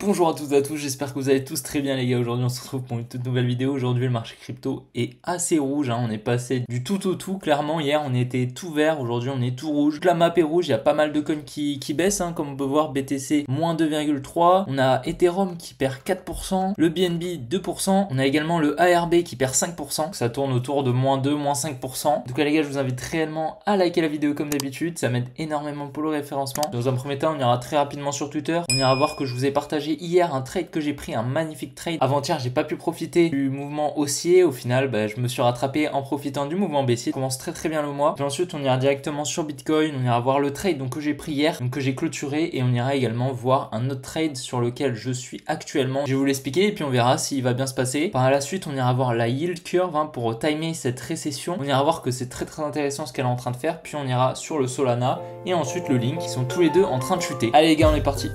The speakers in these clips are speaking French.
Bonjour à toutes et à tous, j'espère que vous allez tous très bien les gars. Aujourd'hui on se retrouve pour une toute nouvelle vidéo. Aujourd'hui le marché crypto est assez rouge, on est passé du tout au tout. Clairement hier on était tout vert, aujourd'hui on est tout rouge. La map est rouge, il y a pas mal de coins qui baissent, comme on peut voir. BTC moins 2,3, on a Ethereum qui perd 4%, le BNB 2%, on a également le ARB qui perd 5%, ça tourne autour de moins 2, moins 5%. En tout cas les gars, je vous invite réellement à liker la vidéo comme d'habitude, ça m'aide énormément pour le référencement. Dans un premier temps on ira très rapidement sur Twitter, on ira voir que je vous ai partagé hier un trade que j'ai pris, un magnifique trade. Avant-hier, j'ai pas pu profiter du mouvement haussier. Au final, je me suis rattrapé en profitant du mouvement baissier. Ça commence très bien le mois. Puis ensuite, on ira directement sur Bitcoin. On ira voir le trade que j'ai pris hier, que j'ai clôturé. Et on ira également voir un autre trade sur lequel je suis actuellement. Je vais vous l'expliquer et puis on verra s'il va bien se passer. Par la suite, on ira voir la yield curve pour timer cette récession. On ira voir que c'est très intéressant ce qu'elle est en train de faire. Puis on ira sur le Solana et ensuite le Link qui sont tous les deux en train de chuter. Allez les gars, on est parti.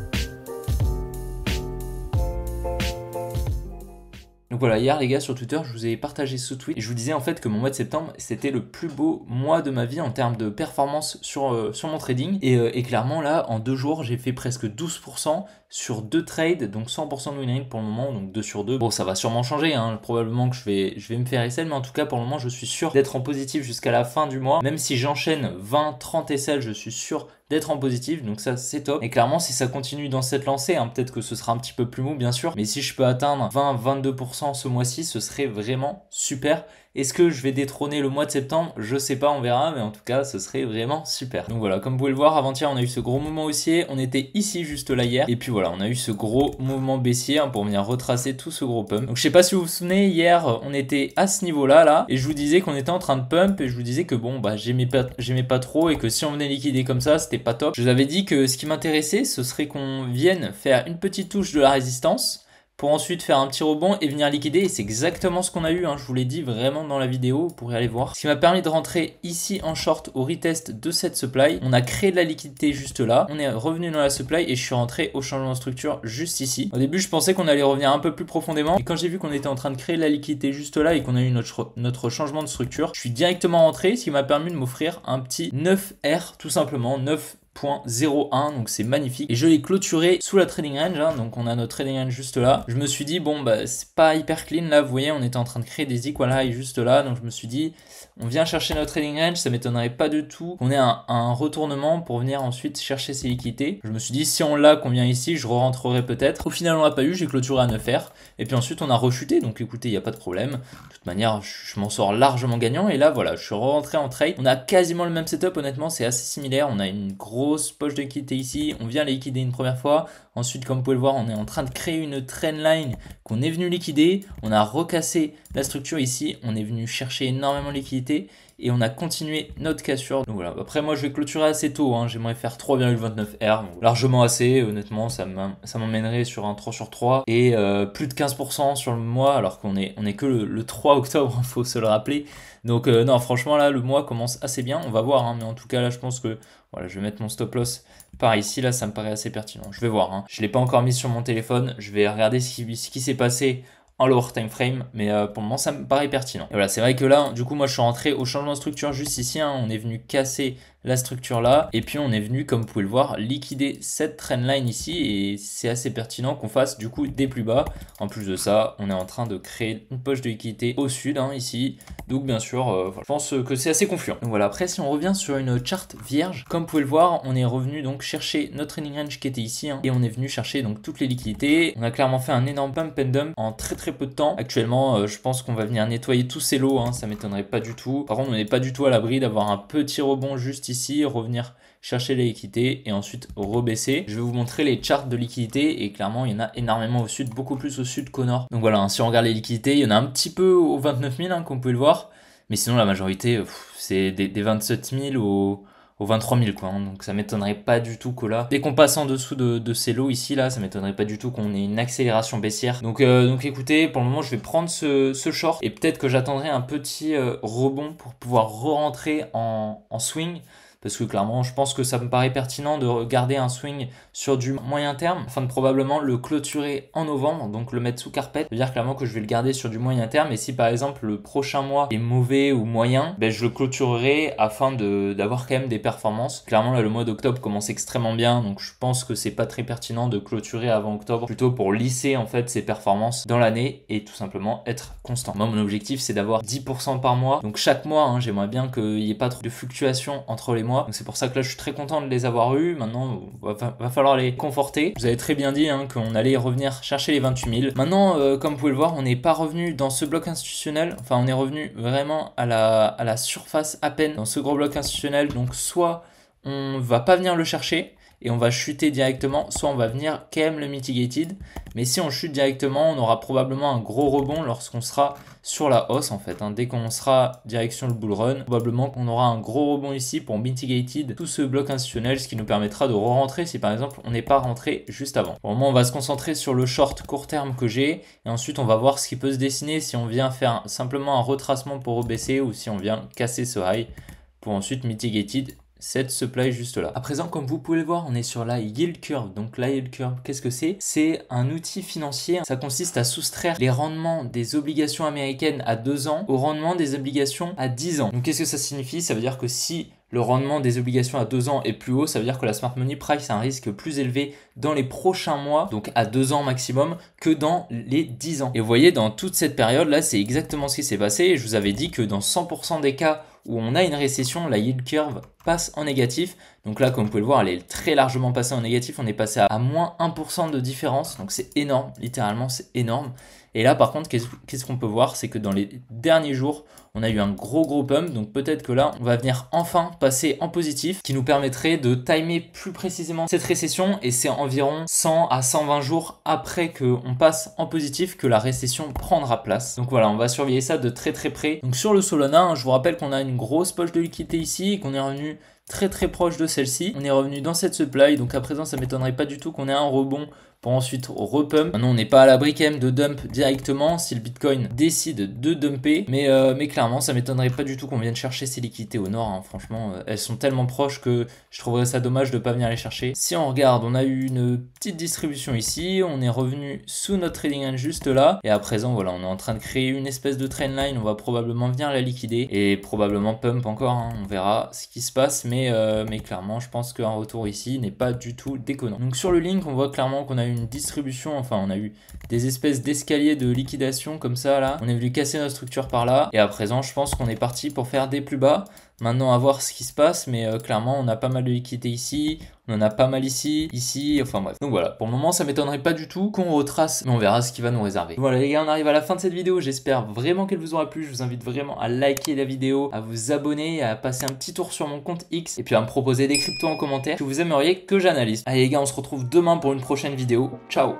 Donc voilà, hier les gars sur Twitter, je vous ai partagé ce tweet et je vous disais en fait que mon mois de septembre c'était le plus beau mois de ma vie en termes de performance sur mon trading et clairement là en 2 jours j'ai fait presque 12% sur 2 trades, donc 100% de win rate pour le moment, donc 2 sur 2. Bon, ça va sûrement changer, probablement que je vais me faire SL, mais en tout cas pour le moment je suis sûr d'être en positif jusqu'à la fin du mois. Même si j'enchaîne 20-30 SL, je suis sûr d'être en positif, donc ça c'est top. Et clairement si ça continue dans cette lancée, peut-être que ce sera un petit peu plus mou bien sûr, mais si je peux atteindre 20-22% ce mois-ci, ce serait vraiment super. Est-ce que je vais détrôner le mois de septembre? Je sais pas, on verra, mais en tout cas ce serait vraiment super. Donc voilà, comme vous pouvez le voir, avant-hier on a eu ce gros mouvement haussier, on était ici juste là hier, et puis voilà, on a eu ce gros mouvement baissier pour venir retracer tout ce gros pump. Donc je sais pas si vous vous souvenez, hier on était à ce niveau-là, et je vous disais qu'on était en train de pump, et je vous disais que bon, j'aimais pas trop, et que si on venait liquider comme ça, c'était pas top. Je vous avais dit que ce qui m'intéressait, ce serait qu'on vienne faire une petite touche de la résistance, pour ensuite faire un petit rebond et venir liquider, et c'est exactement ce qu'on a eu, je vous l'ai dit vraiment dans la vidéo, vous pourrez aller voir. Ce qui m'a permis de rentrer ici en short au retest de cette supply, on a créé de la liquidité juste là, on est revenu dans la supply et je suis rentré au changement de structure juste ici. Au début je pensais qu'on allait revenir un peu plus profondément, et quand j'ai vu qu'on était en train de créer de la liquidité juste là et qu'on a eu notre changement de structure, je suis directement rentré, ce qui m'a permis de m'offrir un petit 9R tout simplement, 9.01, donc c'est magnifique, et je l'ai clôturé sous la trading range, donc on a notre trading range juste là. Je me suis dit bon c'est pas hyper clean là, vous voyez on était en train de créer des equal highs juste là, donc je me suis dit on vient chercher notre trading range, ça m'étonnerait pas du tout qu'on ait un retournement pour venir ensuite chercher ces liquidités. Je me suis dit si on l'a, qu'on vient ici, je re-rentrerai peut-être. Au final on l'a pas eu, j'ai clôturé à 9R et puis ensuite on a rechuté, donc écoutez, il n'y a pas de problème. De toute manière je m'en sors largement gagnant, et là voilà, je suis rentré en trade. On a quasiment le même setup, honnêtement c'est assez similaire. On a une grosse poche de liquidité ici, on vient liquider une première fois, ensuite comme vous pouvez le voir on est en train de créer une trendline qu'on est venu liquider, on a recassé la structure ici, on est venu chercher énormément de liquidité et on a continué notre cassure. Donc voilà, après moi je vais clôturer assez tôt, j'aimerais faire 3,29R, largement assez, honnêtement ça m'emmènerait sur un 3 sur 3 et plus de 15% sur le mois, alors qu'on est que le 3 octobre, faut se le rappeler. Donc non, franchement là le mois commence assez bien, on va voir, mais en tout cas là je pense que voilà, je vais mettre mon stop loss par ici, là ça me paraît assez pertinent. Je vais voir, je l'ai pas encore mis sur mon téléphone, je vais regarder ce qui s'est passé en lower time frame, mais pour le moment ça me paraît pertinent. Et voilà, c'est vrai que là du coup moi je suis rentré au changement de structure juste ici, on est venu casser la structure là, et puis on est venu, comme vous pouvez le voir, liquider cette trendline ici, et c'est assez pertinent qu'on fasse du coup des plus bas. En plus de ça, on est en train de créer une poche de liquidité au sud ici, donc bien sûr je pense que c'est assez confluent. Donc voilà, après si on revient sur une charte vierge, comme vous pouvez le voir, on est revenu donc chercher notre trading range qui était ici, et on est venu chercher donc toutes les liquidités. On a clairement fait un énorme pump and dump en très peu de temps. Actuellement je pense qu'on va venir nettoyer tous ces lots, ça m'étonnerait pas du tout. Par contre on n'est pas du tout à l'abri d'avoir un petit rebond juste ici, revenir chercher les liquidités et ensuite rebaisser. Je vais vous montrer les charts de liquidité, et clairement il y en a énormément au sud, beaucoup plus au sud qu'au nord. Donc voilà, si on regarde les liquidités, il y en a un petit peu aux 29 000 comme vous pouvez le voir, mais sinon la majorité c'est des 27 000 aux 23 000 donc ça m'étonnerait pas du tout que là, dès qu'on passe en dessous de ces lots ici là, ça m'étonnerait pas du tout qu'on ait une accélération baissière. Donc écoutez, pour le moment je vais prendre ce short, et peut-être que j'attendrai un petit rebond pour pouvoir re-rentrer en swing, parce que clairement je pense que ça me paraît pertinent de garder un swing sur du moyen terme afin de probablement le clôturer en novembre, donc le mettre sous carpet. Ça veut dire clairement que je vais le garder sur du moyen terme, et si par exemple le prochain mois est mauvais ou moyen, ben je le clôturerai afin d'avoir quand même des performances. Clairement là le mois d'octobre commence extrêmement bien, donc je pense que c'est pas très pertinent de clôturer avant octobre, plutôt pour lisser en fait ses performances dans l'année et tout simplement être constant. Moi mon objectif c'est d'avoir 10% par mois, donc chaque mois hein, j'aimerais bien qu'il n'y ait pas trop de fluctuations entre les mois, donc c'est pour ça que là je suis très content de les avoir eus. Maintenant va falloir les conforter. Vous avez très bien dit hein, qu'on allait revenir chercher les 28 000. Maintenant comme vous pouvez le voir, on n'est pas revenu dans ce bloc institutionnel, enfin on est revenu vraiment à la surface à peine dans ce gros bloc institutionnel, donc soit on va pas venir le chercher et on va chuter directement, soit on va venir quand même le mitigated, mais si on chute directement, on aura probablement un gros rebond lorsqu'on sera sur la hausse en fait, hein. Dès qu'on sera direction le bull run, probablement qu'on aura un gros rebond ici pour mitigated tout ce bloc institutionnel, ce qui nous permettra de re-rentrer si par exemple on n'est pas rentré juste avant. Pour le moment on va se concentrer sur le short court terme que j'ai, et ensuite on va voir ce qui peut se dessiner si on vient faire simplement un retracement pour rebaisser, ou si on vient casser ce high pour ensuite mitigated cette supply juste là. À présent, comme vous pouvez le voir, on est sur la yield curve. Donc la yield curve, qu'est-ce que c'est? C'est un outil financier. Ça consiste à soustraire les rendements des obligations américaines à 2 ans au rendement des obligations à 10 ans. Donc qu'est-ce que ça signifie? Ça veut dire que si le rendement des obligations à 2 ans est plus haut, ça veut dire que la smart money price a un risque plus élevé dans les prochains mois, donc à 2 ans maximum, que dans les 10 ans. Et vous voyez, dans toute cette période là, c'est exactement ce qui s'est passé. Et je vous avais dit que dans 100% des cas où on a une récession, la yield curve passe en négatif. Donc là, comme vous pouvez le voir, elle est très largement passée en négatif. On est passé à moins 1% de différence. Donc c'est énorme, littéralement c'est énorme. Et là par contre, qu'est-ce qu'on peut voir? C'est que dans les derniers jours, on a eu un gros pump. Donc peut-être que là, on va venir enfin passer en positif, qui nous permettrait de timer plus précisément cette récession. Et c'est environ 100 à 120 jours après qu'on passe en positif que la récession prendra place. Donc voilà, on va surveiller ça de très près. Donc sur le Solana, hein, je vous rappelle qu'on a une grosse poche de liquidité ici et qu'on est revenu très proche de celle-ci. On est revenu dans cette supply, donc à présent ça m'étonnerait pas du tout qu'on ait un rebond pour ensuite repump. Maintenant on n'est pas à l'abri quand même de dump directement si le Bitcoin décide de dumper, mais clairement ça m'étonnerait pas du tout qu'on vienne chercher ces liquidités au nord, hein. Franchement elles sont tellement proches que je trouverais ça dommage de pas venir les chercher. Si on regarde, on a eu une petite distribution ici, on est revenu sous notre trading range juste là, et à présent voilà, on est en train de créer une espèce de trendline, on va probablement venir la liquider et probablement pump encore, hein. On verra ce qui se passe, mais clairement je pense qu'un retour ici n'est pas du tout déconnant. Donc sur le link on voit clairement qu'on a eu une distribution, enfin on a eu des espèces d'escaliers de liquidation comme ça là, on est venu casser notre structure par là, et à présent je pense qu'on est parti pour faire des plus bas. Maintenant à voir ce qui se passe, mais clairement on a pas mal de liquidités ici, on en a pas mal ici, enfin bref. Donc voilà, pour le moment ça m'étonnerait pas du tout qu'on retrace, mais on verra ce qui va nous réserver. Voilà les gars, on arrive à la fin de cette vidéo, j'espère vraiment qu'elle vous aura plu. Je vous invite vraiment à liker la vidéo, à vous abonner, à passer un petit tour sur mon compte X, et puis à me proposer des cryptos en commentaire que vous aimeriez que j'analyse. Allez les gars, on se retrouve demain pour une prochaine vidéo, ciao.